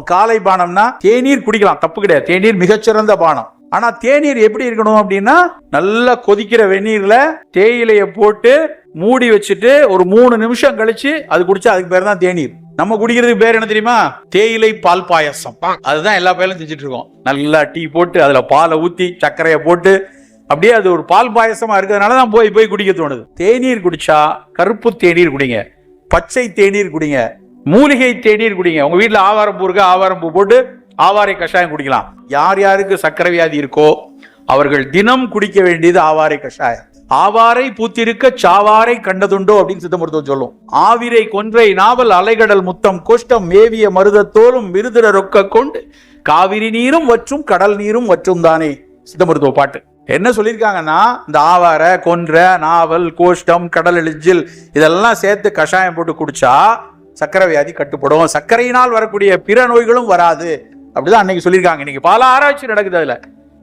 காலை பானம்னா தேநீர் குடிக்கலாம், தப்பு கிடையாது. தேநீர் மிகச்சிறந்த பானம். ஆனா தேநீர் எப்படி இருக்கணும் அப்படின்னா, நல்லா கொதிக்கிற வெந்நீர்ல தேயிலைய போட்டு மூடி வச்சுட்டு ஒரு 3 நிமிஷம் கழிச்சு அது குடிச்சா அதுக்கு பேர் தான் தேநீர். நம்ம குடிக்கிறதுக்கு பேர் என்ன தெரியுமா? தேயிலை பால் பாயசம். அதுதான் எல்லா பேரும் செஞ்சுட்டு இருக்கோம். நல்லா டீ போட்டு அதுல பாலை ஊத்தி சர்க்கரையை போட்டு அப்படியே அது ஒரு பால் பாயசமா இருக்கிறதுனால தான் போய் போய் குடிக்க தோணுது. தேநீர் குடிச்சா கருப்பு தேநீர் குடிங்க, பச்சை தேநீர் குடிங்க, மூலிகை தேநீர் குடிங்க. உங்க வீட்டுல ஆவாரம் பூ இருக்கு, ஆவாரம் பூ போட்டு ஆவாரை கஷாயம் குடிக்கலாம். யார் யாருக்கு சர்க்கரை வியாதி இருக்கோ அவர்கள் தினம் குடிக்க வேண்டியது ஆவாரை கஷாயம். ஆவாரை பூத்திருக்க சாவாரை கண்டதுண்டோ அப்படின்னு சித்த மருத்துவம் சொல்லும். ஆவிரை கொன்றை நாவல் அலைகடல் முத்தம் கோஷ்டம் மேவிய மருதத்தோலும் விருதுர ரொக்க கொண்டு காவிரி நீரும் வற்றும் கடல் நீரும் வற்றும் தானே சித்த மருத்துவ பாட்டு. என்ன சொல்லியிருக்காங்கன்னா, இந்த ஆவாரை கொன்ற நாவல் கோஷ்டம் கடல் எளிஞ்சில் இதெல்லாம் சேர்த்து கஷாயம் போட்டு குடிச்சா சர்க்கரை வியாதி கட்டுப்படும், சர்க்கரையினால் வரக்கூடிய பிற நோய்களும் வராது அப்படிதான் அன்னைக்கு சொல்லியிருக்காங்க. இன்னைக்கு பல ஆராய்ச்சி நடக்குது அதுல.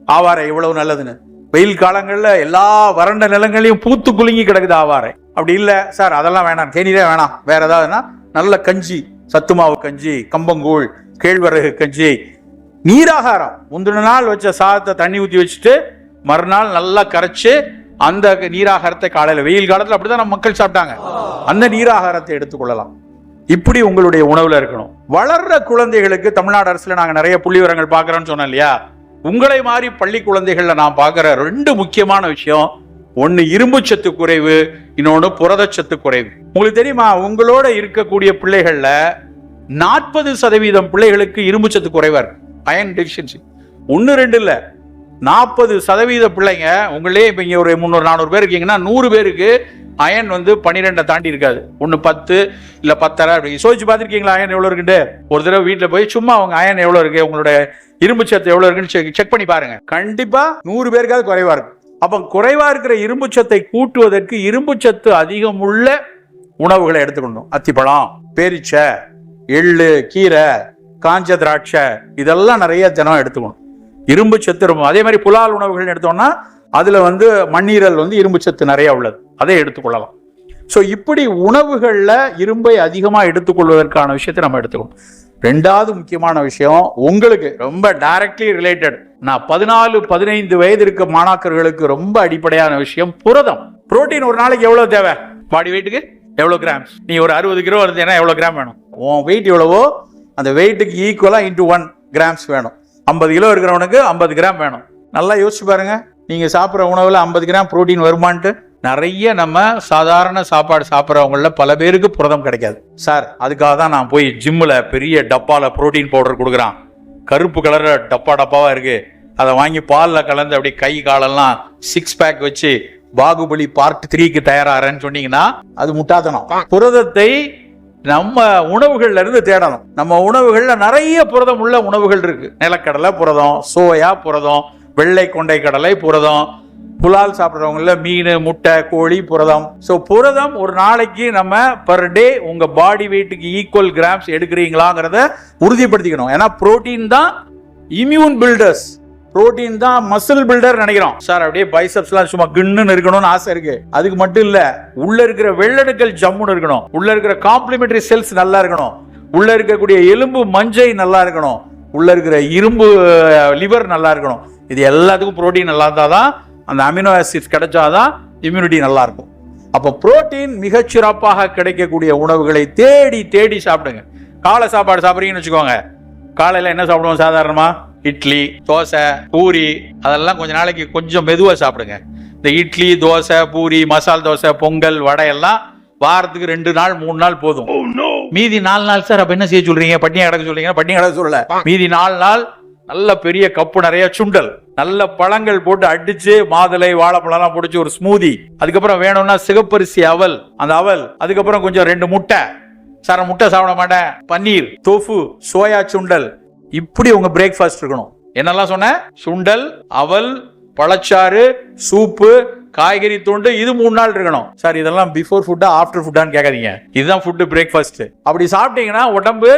ஆவாரை எவ்வளவு நல்லதுன்னு. வெயில் காலங்கள்ல எல்லா வறண்ட நிலங்களையும் பூத்து குலுங்கி கிடக்குது ஆவாரை. அப்படி இல்ல சார் அதெல்லாம் வேணாம், தேநீரே வேணாம், வேற ஏதாவதுன்னா நல்ல கஞ்சி, சத்துமாவு கஞ்சி, கம்பங்கூழ், கேழ்வரகு கஞ்சி, நீராகாரம். முந்தின நாள் வச்ச சாதத்தை தண்ணி ஊற்றி வச்சுட்டு மறுநாள் நல்லா கரைச்சு அந்த நீராகாரத்தை காலையில, வெயில் காலத்துல அப்படிதான் நம்ம மக்கள் சாப்பிட்டாங்க, அந்த நீராகாரத்தை எடுத்துக்கொள்ளலாம். இப்படி உங்களுடைய உணவுல இருக்கணும். வளர்ற குழந்தைகளுக்கு தமிழ்நாடு அரசுல நாங்க நிறைய புள்ளி விவரங்கள் பாக்குறோம்னு சொன்னோம் இல்லையா? உங்களை மாதிரி பள்ளி குழந்தைகள்ல நான் பாக்குற 2 முக்கியமான விஷயம், ஒன்னு இரும்பு சத்து குறைவு, இன்னொன்னு புரதச்சத்து குறைவு. உங்களுக்கு தெரியுமா, உங்களோட இருக்கக்கூடிய பிள்ளைகள்ல 40% பிள்ளைகளுக்கு இரும்பு சத்து குறைவா இருக்கு, அயன் டெஃபிஷியன்சி. 1-2 இல்ல, 40% பிள்ளைங்க. உங்களே இப்ப இங்க ஒரு 300-400 பேர் இருக்கீங்கன்னா 100 பேருக்கு அயன் 12 தாண்டி இருக்காது. 10 இல்ல 10.5. சோதிச்சு பார்த்துருக்கீங்களா அயன் எவ்வளவு இருக்குன்னு? ஒரு தடவை வீட்டுல போய் சும்மா அவங்க அயன் எவ்வளவு இருக்கு, உங்களோட இரும்பு சத்து எவ்வளவு இருக்குன்னு செக் பண்ணி பாருங்க. கண்டிப்பா 100 பேருக்காவது குறைவா இருக்கு. அப்ப குறைவா இருக்கிற இரும்பு சத்தை கூட்டுவதற்கு இரும்பு சத்து அதிகம் உள்ள உணவுகளை எடுத்துக்கணும். அத்திப்பழம், பேரிச்சை, எள்ளு, கீரை, காஞ்ச திராட்சை இதெல்லாம் நிறைய தினம் எடுத்துக்கணும். இரும்பு சத்து ரொம்ப. அதே மாதிரி புலால் உணவுகள் எடுத்தோம்னா அதுல மண்ணீரல் இரும்பு சத்து நிறைய உள்ளது, அதை எடுத்துக்கொள்ளலாம். ஸோ இப்படி உணவுகள்ல இரும்பை அதிகமா எடுத்துக்கொள்வதற்கான விஷயத்தை நம்ம எடுத்துக்கணும். 2வது முக்கியமான விஷயம், உங்களுக்கு ரொம்ப டைரக்ட்லி ரிலேட்டட், நான் 14-15 வயது இருக்க மாணாக்கர்களுக்கு ரொம்ப அடிப்படையான விஷயம் புரதம். புரோட்டீன் ஒரு நாளைக்கு எவ்வளவு தேவை? பாடி வெயிட்டுக்கு எவ்வளவு கிராம்ஸ்? நீ ஒரு 60 கிலோ இருந்தேன்னா எவ்வளவு கிராம் வேணும்? உன் வெயிட் எவ்வளவோ அந்த வெயிட்டுக்கு ஈக்குவலா இன்டூ 1 கிராம்ஸ் வேணும். 50 கிலோ இருக்கிறவனுக்கு 50 கிராம் வேணும். நல்லா யோசிச்சு பாருங்க, நீங்க சாப்பிட்ற உணவுல 50 கிராம் புரோட்டீன் வருமான்ட்டு. நிறைய நம்ம சாதாரண சாப்பாடு சாப்பிட்றவங்கள பல பேருக்கு புரதம் கிடைக்காது. சார் அதுக்காக தான் நான் போய் ஜிம்மில் பெரிய டப்பால புரோட்டீன் பவுடர் கொடுக்குறான், கருப்பு கலர் டப்பாவா இருக்கு, அதை வாங்கி பாலில் கலந்து அப்படி கை காலெல்லாம் 6 பேக் வச்சு பாகுபலி பார்ட் 3க்கு தயாராகிறேன்னு சொன்னீங்கன்னா அது முட்டாத்தனம். புரதத்தை நம்ம உணவுகள்ல இருந்து தேடணும். நம்ம உணவுகள்ல நிறைய புரதம் உள்ள உணவுகள் இருக்கு. நிலக்கடலை புரதம், சோயா புரதம், வெள்ளை கொண்டை கடலை புரதம், புலால் சாப்பிட்றவங்கள மீன், முட்டை, கோழி புரதம். ஸோ புரதம் ஒரு நாளைக்கு நம்ம பர் டே உங்க பாடி வெயிட்டுக்கு ஈக்குவல் கிராம்ஸ் எடுக்கிறீங்களாங்கிறத உறுதிப்படுத்திக்கணும். ஏன்னா புரோட்டீன் தான் இம்யூன் பில்டர்ஸ், புரோட்டீன் தான் மசில் பில்டர் நினைக்கிறோம். சார் அப்படியே பைசப்ஸ்லாம் சும்மா கின்னு இருக்கணும்னு ஆசை இருக்கு, அதுக்கு மட்டும் இல்ல, உள்ள இருக்கிற வெள்ளணுக்கள் ஜம்முன்னு இருக்கணும், உள்ள இருக்கிற காம்ப்ளிமெண்டரி செல்ஸ் நல்லா இருக்கணும், உள்ள இருக்கக்கூடிய எலும்பு மஞ்சை நல்லா இருக்கணும், உள்ள இருக்கிற இரும்பு லிவர் நல்லா இருக்கணும். இது எல்லாத்துக்கும் புரோட்டீன் நல்லா இருந்தாதான், அந்த அமினோ ஆசிட்ஸ் கிடைச்சாதான் இம்யூனிட்டி நல்லா இருக்கும். அப்போ புரோட்டீன் மிகச்சிறப்பாக கிடைக்கக்கூடிய உணவுகளை தேடி தேடி சாப்பிடுங்க. காலை சாப்பாடு சாப்பிட்றீங்கன்னு வச்சுக்கோங்க, காலையில என்ன சாப்பிடுவோம் சாதாரணமா? இட்லி, தோசை, பூரி, அதெல்லாம் கொஞ்ச நாளைக்கு கொஞ்சம் மெதுவா சாப்பிடுங்க. இந்த இட்லி, தோசை, பூரி, மசால் தோசை, பொங்கல், வடை எல்லாம் வாரத்துக்கு 2 நாள் 3 நாள் போதும். மீதி 4 நாள் சார் அப்ப என்ன செய்ய சொல்றீங்க? பட்டினி கிடக்க சொல்றீங்க? பட்டினி கிடக்க சொல்லல, மீதி 4 நாள் நல்ல பெரிய கப்பு நிறைய சுண்டல், நல்ல பழங்கள் போட்டு அடிச்சு, மாதுளை, வாழைப்பழம் எல்லாம் போட்டு ஒரு ஸ்மூதி, அதுக்கப்புறம் வேணும்னா சிகப்பரிசி அவல், அந்த அவல், அதுக்கப்புறம் கொஞ்சம் 2 முட்டை. சார் முட்டை சாப்பிட மாட்டேன், பன்னீர், தோஃபு, சோயா சுண்டல். இப்படி உங்க பிரேக்ஃபாஸ்ட் இருக்கணும். என்னெல்லாம் சொன்ன? சுண்டல், அவல், பழச்சாறு, சூப்பு, காய்கறி துண்டு, இது 3 நாள் இருக்கணும். சார் இதெல்லாம் பிஃபோர் ஃபுட்டா ஆஃப்டர் ஃபுட்டான்னு கேட்காதீங்க, இதுதான் ஃபுட்டு, பிரேக்ஃபாஸ்ட். அப்படி சாப்பிட்டீங்கன்னா உடம்பு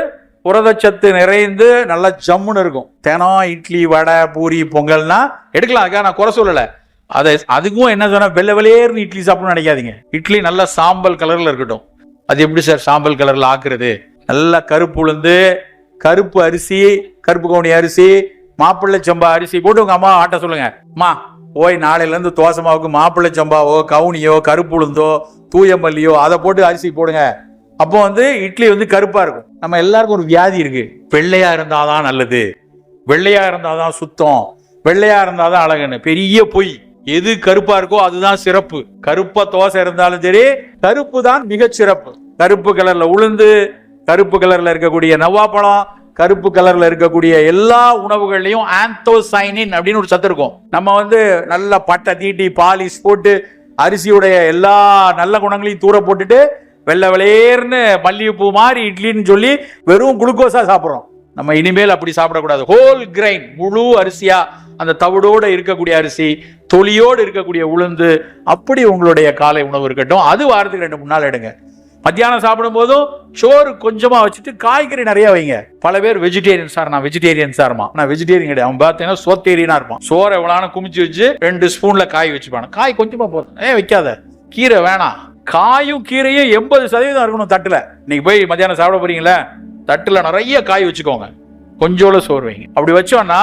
புரதச்சத்து நிறைந்து நல்லா ஜம்முன்னு இருக்கும். தினம் இட்லி, வடை, பூரி, பொங்கல்னா எடுக்கலாம், அதுக்காக நான் குறை சொல்லல. அதுக்கும் என்ன சொன்னா வெள்ளை வெளியேறுன்னு இட்லி சாப்பிடணும்னு நினைக்காதீங்க. இட்லி நல்லா சாம்பல் கலர்ல இருக்கட்டும். அது எப்படி சார் சாம்பல் கலர்ல ஆக்குறது? நல்லா கருப்பு உளுந்து, கருப்பு அரிசி, கருப்பு கவுனி அரிசி, மாப்பிள்ளை சம்பா அரிசி போட்டு உங்க அம்மா ஆட்ட சொல்லுங்க. அம்மா போய் நாளையில இருந்து தோசை மாவுக்கு மாப்பிள்ளை சம்பாவோ, கவுனியோ, கருப்பு உளுந்தோ, தூயமல்லியோ அதை போட்டு அரிசி போடுங்க. அப்போ இட்லி கருப்பா இருக்கும். நம்ம எல்லாருக்கும் ஒரு வியாதி இருக்கு, வெள்ளையா இருந்தாதான் நல்லது, வெள்ளையா இருந்தாதான் சுத்தம், வெள்ளையா இருந்தாதான் அழகுன்னு. பெரிய பொய். எது கருப்பா இருக்கோ அதுதான் சிறப்பு. கருப்பா தோசை இருந்தாலும் சரி, கருப்பு தான் மிக சிறப்பு. கருப்பு கலர்ல உளுந்து, கருப்பு கலர்ல இருக்கக்கூடிய நவாப்பழம், கருப்பு கலர்ல இருக்கக்கூடிய எல்லா உணவுகள்லையும் ஆந்தோசைனின் அப்படின்னு ஒரு சத்து இருக்கும். நம்ம நல்ல பட்டை தீட்டி பாலிஷ் போட்டு அரிசியுடைய எல்லா நல்ல குணங்களையும் தூர போட்டுட்டு வெள்ளை வெளியேர்னு மல்லிகைப்பூ மாதிரி இட்லின்னு சொல்லி வெறும் குளுக்கோஸா சாப்பிட்றோம். நம்ம இனிமேல் அப்படி சாப்பிடக்கூடாது. ஹோல் கிரைன், முழு அரிசியா, அந்த தவிடோட இருக்கக்கூடிய அரிசி, தொலியோடு இருக்கக்கூடிய உளுந்து, அப்படி உங்களுடைய காலை உணவு இருக்கட்டும். அது வாரத்துக்கு 2 நாள் எடுங்க. மத்தியானம் சாப்பிடும் போதும் சோறு கொஞ்சமா வச்சுட்டு காய்கறி நிறைய வைங்க. பல பேர் வெஜிடேரியன் சார், நான் வெஜிடேரியன் சார்மா. நான் வெஜிடேரியன் கிடையாது. அவன் பார்த்தீங்கன்னா சோத்தேரியனா இருப்பான். சோறை எவ்வளவு குமிச்சு வச்சு 2 ஸ்பூன்ல காய் வச்சுப்பான். காய் கொஞ்சமா போதும், வைக்காத. கீரை வேணாம். காயும் கீரையும் 80% இருக்கணும் தட்டுல. இன்னைக்கு போய் மத்தியானம் சாப்பிட போறீங்களா, தட்டுல நிறைய காய் வச்சுக்கோங்க, கொஞ்சோல சோறு வைங்க. அப்படி வச்சோம்னா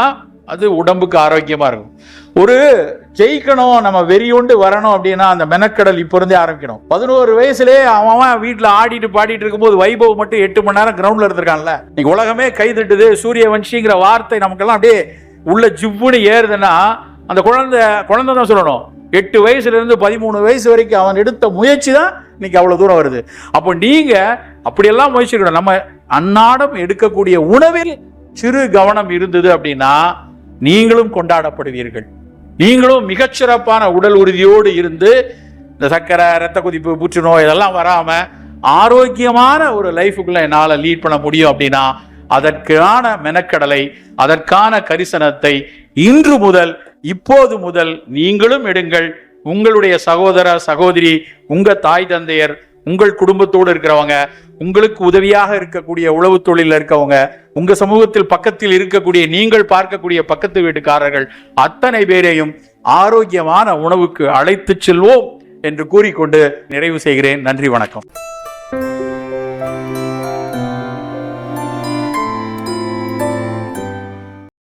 அது உடம்புக்கு ஆரோக்கியமா இருக்கும். ஒரு ஜெயிக்கணும், நம்ம வெறியோண்டு வரணும் அப்படின்னா அந்த மெனக்கடல் இப்ப இருந்தே ஆரம்பிக்கணும். 11 வயசுலேயே அவன் வீட்டுல ஆடிட்டு பாடிட்டு இருக்கும்போது வைபவ் மட்டும் 8 மணி நேரம் கிரவுண்ட்ல இருந்திருக்கான்ல. இன்னைக்கு உலகமே கை தட்டுது. சூரியவன்ஷிங்கிற வார்த்தை நமக்கெல்லாம் அப்படியே உள்ள ஜிவ்வுன்னு ஏறுதுன்னா அந்த குழந்தை தான் சொல்லணும். 8 வயசுல இருந்து 13 வயசு வரைக்கும் அவன் எடுத்த முயற்சி தான் இன்னைக்கு அவ்வளவு தூரம் வருது. அப்போ நீங்க அப்படியெல்லாம் முயற்சி இருக்கணும். நம்ம அன்னாடம் எடுக்கக்கூடிய உணவில் சிறு கவனம் இருந்தது அப்படின்னா நீங்களும் கொண்டாடப்படுவீர்கள். நீங்களும் மிகச்சிறப்பான உடல் உறுதியோடு இருந்து இந்த சர்க்கரை, ரத்த கொதிப்பு, புற்றுநோய் இதெல்லாம் வராம ஆரோக்கியமான ஒரு லைஃபுக்குள்ள என்னால லீட் பண்ண முடியும் அப்படின்னா அதற்கான மெனக்கடலை, அதற்கான கரிசனத்தை இன்று முதல், இப்போது முதல் நீங்களும் எடுங்கள். உங்களுடைய சகோதர சகோதரி, உங்க தாய் தந்தையர், உங்கள் குடும்பத்தோடு இருக்கிறவங்க, உங்களுக்கு உதவியாக இருக்கக்கூடிய உழவு தொழில இருக்கவங்க, உங்க சமூகத்தில் பக்கத்தில் இருக்கக்கூடிய நீங்கள் பார்க்கக்கூடிய பக்கத்து வீட்டுக்காரர்கள் அத்தனை பேரையும் ஆரோக்கியமான உணவுக்கு அழைத்து செல்வோம் என்று கூறிக்கொண்டு நிறைவு செய்கிறேன். நன்றி, வணக்கம்.